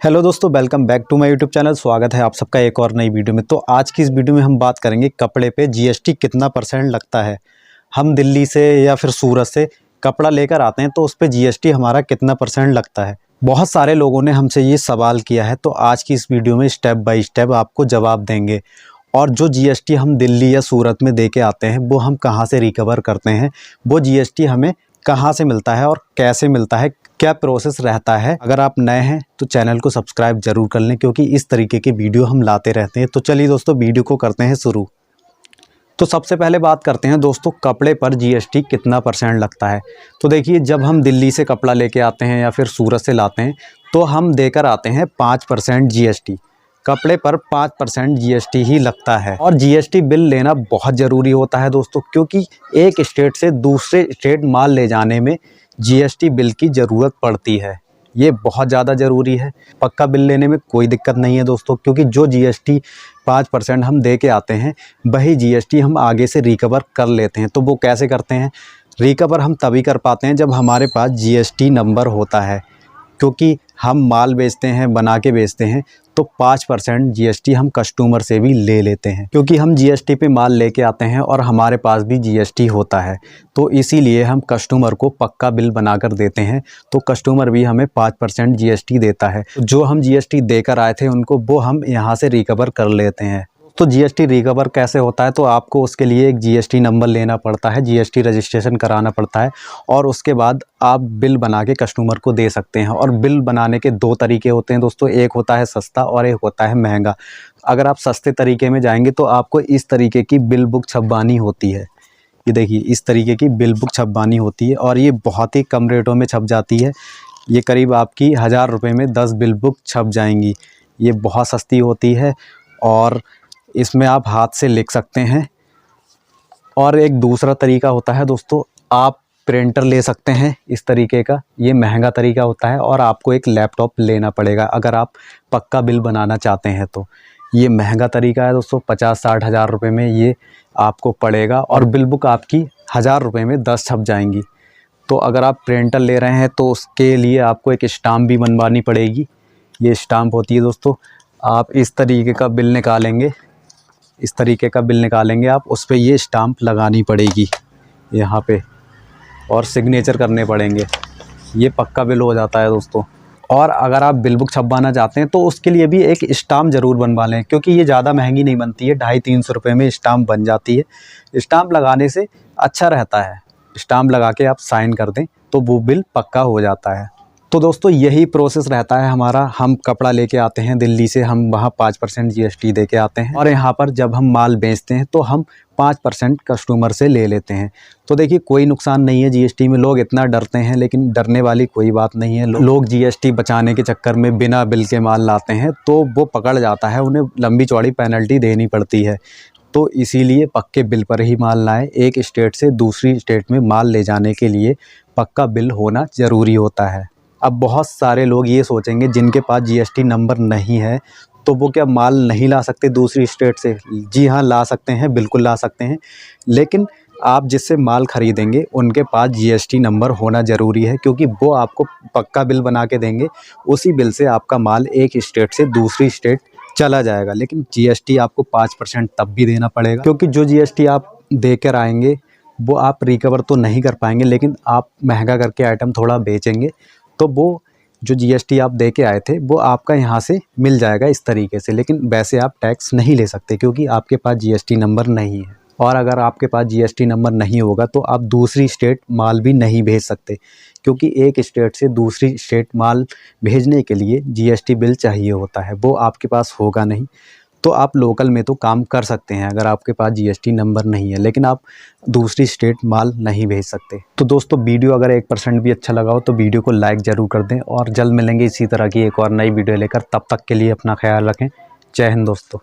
Hello दोस्तों, welcome back to my YouTube channel. स्वागत है आप सबका एक और नई वीडियो में। तो आज की इस वीडियो में हम बात करेंगे कपड़े पे जीएसटी कितना परसेंट लगता है। हम दिल्ली से या फिर सूरत से कपड़ा लेकर आते हैं तो उस पे जीएसटी हमारा कितना परसेंट लगता है। बहुत सारे लोगों ने हमसे ये सवाल किया है, तो आज की इस वीडियो में स्टेप बाय स्टेप आपको जवाब देंगे। और जो जीएसटी हम दिल्ली या सूरत में दे के आते हैं वो हम कहाँ से रिकवर करते हैं, वो जीएसटी हमें कहाँ से मिलता है और कैसे मिलता है, क्या प्रोसेस रहता है। अगर आप नए हैं तो चैनल को सब्सक्राइब जरूर कर लें, क्योंकि इस तरीके के वीडियो हम लाते रहते हैं। तो चलिए दोस्तों, वीडियो को करते हैं शुरू। तो सबसे पहले बात करते हैं दोस्तों, कपड़े पर जीएसटी कितना परसेंट लगता है। तो देखिए, जब हम दिल्ली से कपड़ा लेके आते हैं या फिर सूरत से लाते हैं तो हम देकर आते हैं 5% जीएसटी। कपड़े पर 5% जीएसटी ही लगता है। और जीएसटी बिल लेना बहुत ज़रूरी होता है दोस्तों, क्योंकि एक स्टेट से दूसरे स्टेट माल ले जाने में जीएसटी बिल की ज़रूरत पड़ती है। ये बहुत ज़्यादा ज़रूरी है। पक्का बिल लेने में कोई दिक्कत नहीं है दोस्तों, क्योंकि जो जीएसटी 5% हम दे के आते हैं वही जीएसटी हम आगे से रिकवर कर लेते हैं। तो वो कैसे करते हैं? रिकवर हम तभी कर पाते हैं जब हमारे पास जीएसटी नंबर होता है, क्योंकि हम माल बेचते हैं, बना के बेचते हैं, तो 5% जीएसटी हम कस्टमर से भी ले लेते हैं, क्योंकि हम जीएसटी पे माल लेके आते हैं और हमारे पास भी जीएसटी होता है। तो इसीलिए हम कस्टमर को पक्का बिल बनाकर देते हैं, तो कस्टमर भी हमें 5% जीएसटी देता है। जो हम जीएसटी देकर आए थे उनको, वो हम यहाँ से रिकवर कर लेते हैं। तो जीएसटी रिकवर कैसे होता है? तो आपको उसके लिए एक जीएसटी नंबर लेना पड़ता है, जीएसटी रजिस्ट्रेशन कराना पड़ता है, और उसके बाद आप बिल बना के कस्टमर को दे सकते हैं। और बिल बनाने के दो तरीके होते हैं दोस्तों, एक होता है सस्ता और एक होता है महंगा। अगर आप सस्ते तरीके में जाएंगे तो आपको इस तरीके की बिल बुक छपवानी होती है। ये देखिए, इस तरीके की बिल बुक छपवानी होती है और ये बहुत ही कम रेटों में छप जाती है। ये करीब आपकी 1000 रुपये में 10 बिल बुक छप जाएंगी। ये बहुत सस्ती होती है और इसमें आप हाथ से लिख सकते हैं। और एक दूसरा तरीका होता है दोस्तों, आप प्रिंटर ले सकते हैं इस तरीके का। ये महंगा तरीका होता है और आपको एक लैपटॉप लेना पड़ेगा अगर आप पक्का बिल बनाना चाहते हैं। तो ये महंगा तरीका है दोस्तों, 50-60 हज़ार रुपये में ये आपको पड़ेगा और बिल बुक आपकी 1000 रुपये में 10 छप जाएंगी। तो अगर आप प्रिंटर ले रहे हैं तो उसके लिए आपको एक स्टाम्प भी बनवानी पड़ेगी। ये स्टाम्प होती है दोस्तों। आप इस तरीके का बिल निकालेंगे, इस तरीके का बिल निकालेंगे आप, उस पर ये स्टाम्प लगानी पड़ेगी यहाँ पे और सिग्नेचर करने पड़ेंगे। ये पक्का बिल हो जाता है दोस्तों। और अगर आप बिल बुक छपवाना चाहते हैं तो उसके लिए भी एक स्टाम्प ज़रूर बनवा लें, क्योंकि ये ज़्यादा महंगी नहीं बनती है। 250-300 रुपये में स्टाम्प बन जाती है। स्टाम्प लगाने से अच्छा रहता है। स्टाम्प लगा के आप साइन कर दें तो वो बिल पक्का हो जाता है। तो दोस्तों, यही प्रोसेस रहता है हमारा। हम कपड़ा लेके आते हैं दिल्ली से, हम वहाँ 5% जीएसटी दे के आते हैं और यहाँ पर जब हम माल बेचते हैं तो हम 5% कस्टमर से ले लेते हैं। तो देखिए, कोई नुकसान नहीं है जीएसटी में। लोग इतना डरते हैं, लेकिन डरने वाली कोई बात नहीं है। लोग जीएसटी बचाने के चक्कर में बिना बिल के माल लाते हैं तो वो पकड़ जाता है, उन्हें लंबी चौड़ी पेनल्टी देनी पड़ती है। तो इसीलिए पक्के बिल पर ही माल लाएं। एक स्टेट से दूसरी स्टेट में माल ले जाने के लिए पक्का बिल होना ज़रूरी होता है। अब बहुत सारे लोग ये सोचेंगे जिनके पास जीएसटी नंबर नहीं है तो वो क्या माल नहीं ला सकते दूसरी स्टेट से? जी हाँ, ला सकते हैं, बिल्कुल ला सकते हैं। लेकिन आप जिससे माल ख़रीदेंगे उनके पास जीएसटी नंबर होना ज़रूरी है, क्योंकि वो आपको पक्का बिल बना के देंगे। उसी बिल से आपका माल एक स्टेट से दूसरी स्टेट चला जाएगा। लेकिन जीएसटी आपको 5% तब भी देना पड़ेगा, क्योंकि जो जीएसटी आप दे कर आएंगे वो आप रिकवर तो नहीं कर पाएंगे, लेकिन आप महंगा करके आइटम थोड़ा बेचेंगे तो वो जो जीएसटी आप दे के आए थे वो आपका यहाँ से मिल जाएगा इस तरीके से। लेकिन वैसे आप टैक्स नहीं ले सकते, क्योंकि आपके पास जीएसटी नंबर नहीं है। और अगर आपके पास जीएसटी नंबर नहीं होगा तो आप दूसरी स्टेट माल भी नहीं भेज सकते, क्योंकि एक स्टेट से दूसरी स्टेट माल भेजने के लिए जीएसटी बिल चाहिए होता है। वो आपके पास होगा नहीं। तो आप लोकल में तो काम कर सकते हैं अगर आपके पास जीएसटी नंबर नहीं है, लेकिन आप दूसरी स्टेट माल नहीं भेज सकते। तो दोस्तों, वीडियो अगर 1% भी अच्छा लगा हो तो वीडियो को लाइक ज़रूर कर दें, और जल्द मिलेंगे इसी तरह की एक और नई वीडियो लेकर। तब तक के लिए अपना ख्याल रखें। जय हिंद दोस्तों।